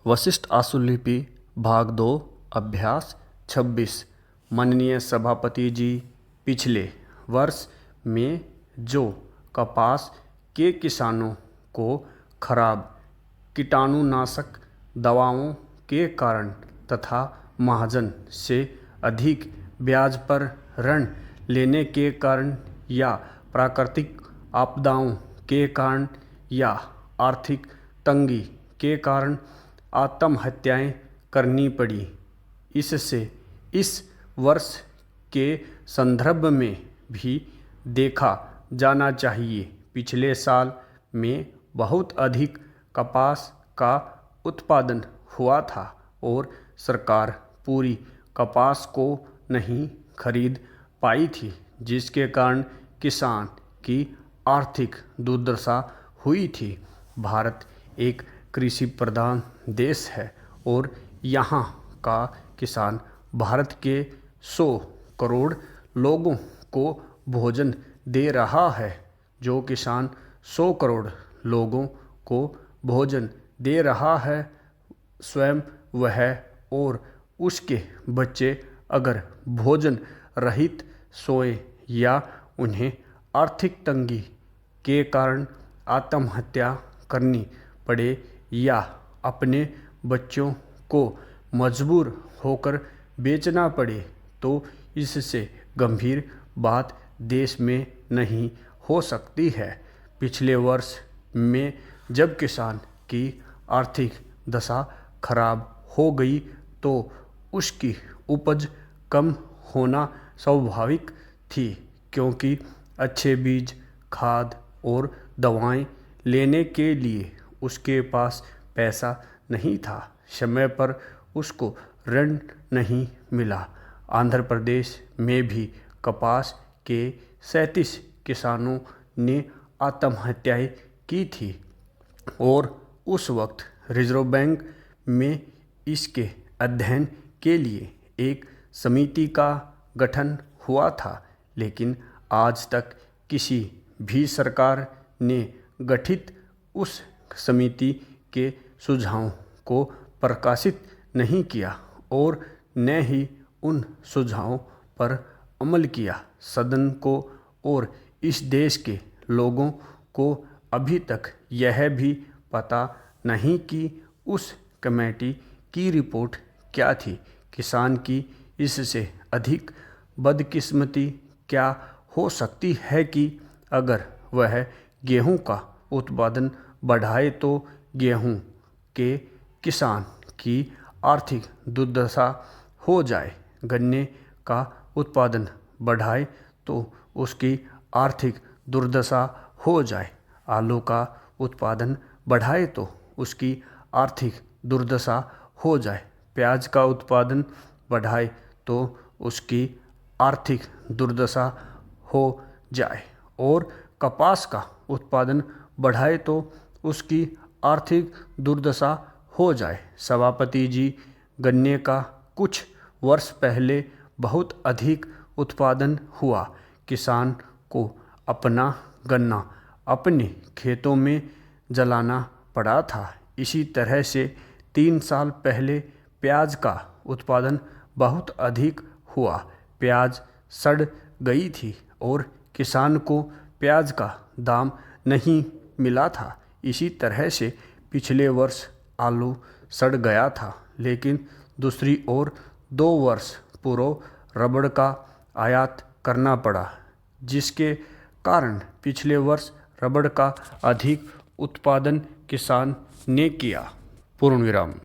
वशिष्ठ आशुलिपि भाग 2 अभ्यास 26। माननीय सभापति जी, पिछले वर्ष में जो कपास के किसानों को खराब कीटाणुनाशक दवाओं के कारण तथा महाजन से अधिक ब्याज पर ऋण लेने के कारण या प्राकृतिक आपदाओं के कारण या आर्थिक तंगी के कारण आत्महत्याएं करनी पड़ी, इससे इस वर्ष के संदर्भ में भी देखा जाना चाहिए। पिछले साल में बहुत अधिक कपास का उत्पादन हुआ था और सरकार पूरी कपास को नहीं खरीद पाई थी, जिसके कारण किसान की आर्थिक दुर्दशा हुई थी। भारत एक कृषि प्रधान देश है और यहाँ का किसान भारत के 100 करोड़ लोगों को भोजन दे रहा है। जो किसान 100 करोड़ लोगों को भोजन दे रहा है, स्वयं वह और उसके बच्चे अगर भोजन रहित सोए या उन्हें आर्थिक तंगी के कारण आत्महत्या करनी पड़े या अपने बच्चों को मजबूर होकर बेचना पड़े, तो इससे गंभीर बात देश में नहीं हो सकती है। पिछले वर्ष में जब किसान की आर्थिक दशा खराब हो गई तो उसकी उपज कम होना स्वाभाविक थी, क्योंकि अच्छे बीज, खाद और दवाएं लेने के लिए उसके पास पैसा नहीं था। समय पर उसको ऋण नहीं मिला। आंध्र प्रदेश में भी कपास के 37 किसानों ने आत्महत्याएं की थी और उस वक्त रिजर्व बैंक में इसके अध्ययन के लिए एक समिति का गठन हुआ था, लेकिन आज तक किसी भी सरकार ने गठित उस समिति के सुझावों को प्रकाशित नहीं किया और न ही उन सुझावों पर अमल किया। सदन को और इस देश के लोगों को अभी तक यह भी पता नहीं कि उस कमेटी की रिपोर्ट क्या थी। किसान की इससे अधिक बदकिस्मती क्या हो सकती है कि अगर वह गेहूं का उत्पादन बढ़ाए तो गेहूं के किसान की आर्थिक दुर्दशा हो जाए, गन्ने का उत्पादन बढ़ाए तो उसकी आर्थिक दुर्दशा हो जाए, आलू का उत्पादन बढ़ाए तो उसकी आर्थिक दुर्दशा हो जाए, प्याज का उत्पादन बढ़ाए तो उसकी आर्थिक दुर्दशा हो जाए और कपास का उत्पादन बढ़ाए तो उसकी आर्थिक दुर्दशा हो जाए। सभापति जी, गन्ने का कुछ वर्ष पहले बहुत अधिक उत्पादन हुआ। किसान को अपना गन्ना अपने खेतों में जलाना पड़ा था। इसी तरह से 3 साल पहले प्याज का उत्पादन बहुत अधिक हुआ। प्याज सड़ गई थी और किसान को प्याज का दाम नहीं मिला था। इसी तरह से पिछले वर्ष आलू सड़ गया था, लेकिन दूसरी ओर 2 वर्ष पूर्व रबड़ का आयात करना पड़ा, जिसके कारण पिछले वर्ष रबड़ का अधिक उत्पादन किसान ने किया। पूर्ण विराम।